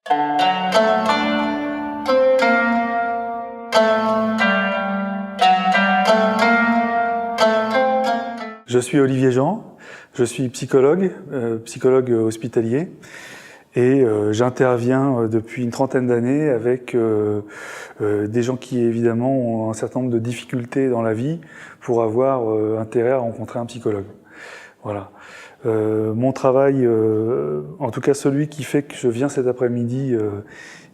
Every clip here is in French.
Je suis Olivier Jean, je suis psychologue, psychologue hospitalier, et j'interviens depuis une trentaine d'années avec des gens qui évidemment ont un certain nombre de difficultés dans la vie pour avoir intérêt à rencontrer un psychologue. Voilà. Mon travail, en tout cas celui qui fait que je viens cet après-midi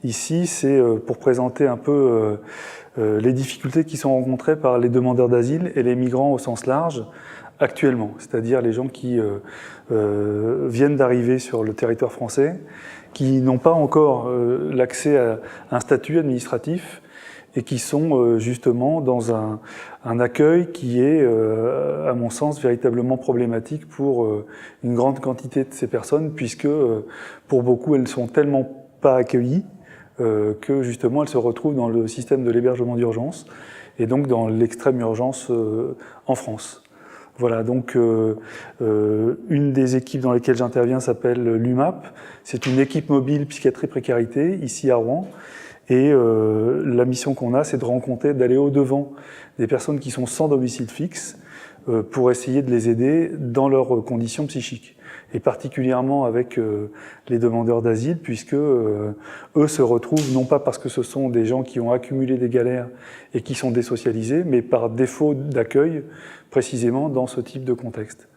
ici, c'est pour présenter un peu les difficultés qui sont rencontrées par les demandeurs d'asile et les migrants au sens large actuellement, c'est-à-dire les gens qui viennent d'arriver sur le territoire français, qui n'ont pas encore l'accès à un statut administratif et qui sont justement dans un accueil qui est, à mon sens, véritablement problématique pour une grande quantité de ces personnes, puisque pour beaucoup, elles ne sont tellement pas accueillies que justement, elles se retrouvent dans le système de l'hébergement d'urgence et donc dans l'extrême urgence en France. Voilà, donc une des équipes dans lesquelles j'interviens s'appelle l'UMAP. C'est une équipe mobile psychiatrie précarité, ici à Rouen. Et la mission qu'on a, c'est de rencontrer, d'aller au-devant des personnes qui sont sans domicile fixe pour essayer de les aider dans leurs conditions psychiques. Et particulièrement avec les demandeurs d'asile, puisque eux se retrouvent, non pas parce que ce sont des gens qui ont accumulé des galères et qui sont désocialisés, mais par défaut d'accueil, précisément dans ce type de contexte.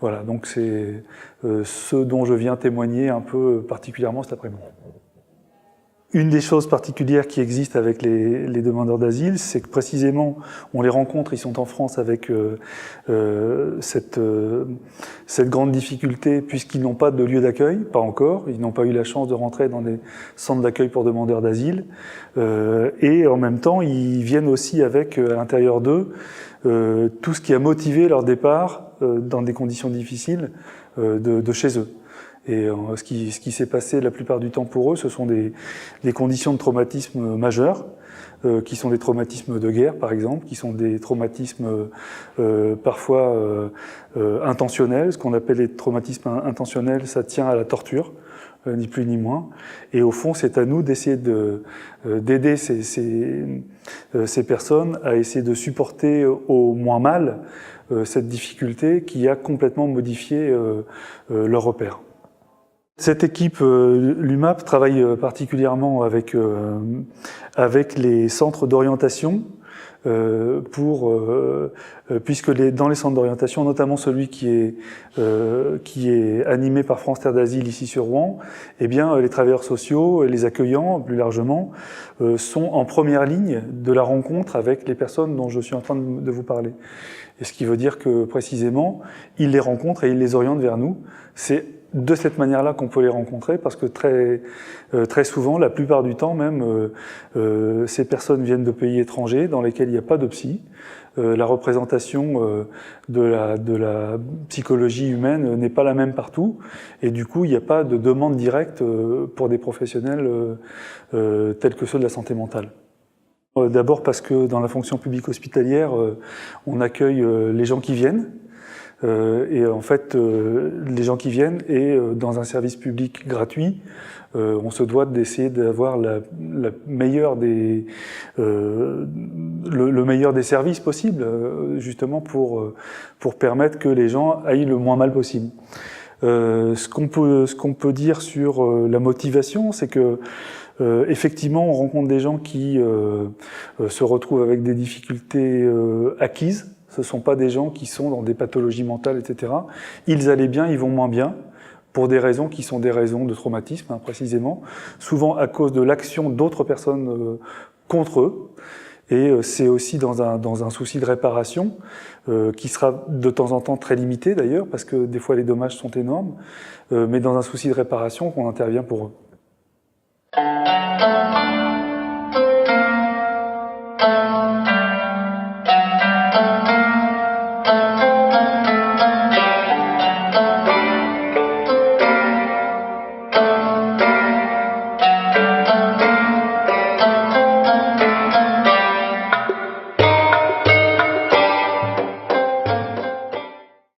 Voilà, donc c'est ce dont je viens témoigner un peu particulièrement cet après-midi. Une des choses particulières qui existent avec les demandeurs d'asile, c'est que précisément, on les rencontre, ils sont en France avec cette grande difficulté puisqu'ils n'ont pas de lieu d'accueil, pas encore, ils n'ont pas eu la chance de rentrer dans des centres d'accueil pour demandeurs d'asile, et en même temps, ils viennent aussi avec, à l'intérieur d'eux, tout ce qui a motivé leur départ dans des conditions difficiles de chez eux. Et ce qui s'est passé la plupart du temps pour eux, ce sont des conditions de traumatisme majeurs, qui sont des traumatismes de guerre par exemple, qui sont des traumatismes parfois intentionnels. Ce qu'on appelle les traumatismes intentionnels, ça tient à la torture, ni plus ni moins. Et au fond, c'est à nous d'essayer d'aider ces personnes à essayer de supporter au moins mal cette difficulté qui a complètement modifié leur repère. Cette équipe, l'UMAP, travaille particulièrement avec les centres d'orientation, puisque dans les centres d'orientation, notamment celui qui est animé par France Terre d'Asile ici sur Rouen, eh bien, les travailleurs sociaux et les accueillants, plus largement, sont en première ligne de la rencontre avec les personnes dont je suis en train de vous parler. Et ce qui veut dire que, précisément, ils les rencontrent et ils les orientent vers nous. C'est de cette manière-là qu'on peut les rencontrer, parce que très souvent, la plupart du temps même, ces personnes viennent de pays étrangers dans lesquels il n'y a pas de psy. La représentation de la psychologie humaine n'est pas la même partout, et du coup, il n'y a pas de demande directe pour des professionnels tels que ceux de la santé mentale. D'abord parce que dans la fonction publique hospitalière, on accueille les gens qui viennent, et en fait, les gens qui viennent, et dans un service public gratuit, on se doit d'essayer d'avoir le meilleur des services possibles, justement pour permettre que les gens aillent le moins mal possible. Ce qu'on peut dire sur la motivation, c'est que effectivement, on rencontre des gens qui se retrouvent avec des difficultés acquises. Ce ne sont pas des gens qui sont dans des pathologies mentales, etc. Ils allaient bien, ils vont moins bien, pour des raisons qui sont des raisons de traumatisme, hein, précisément, souvent à cause de l'action d'autres personnes contre eux. Et c'est aussi dans un souci de réparation, qui sera de temps en temps très limité d'ailleurs, parce que des fois les dommages sont énormes, mais dans un souci de réparation qu'on intervient pour eux.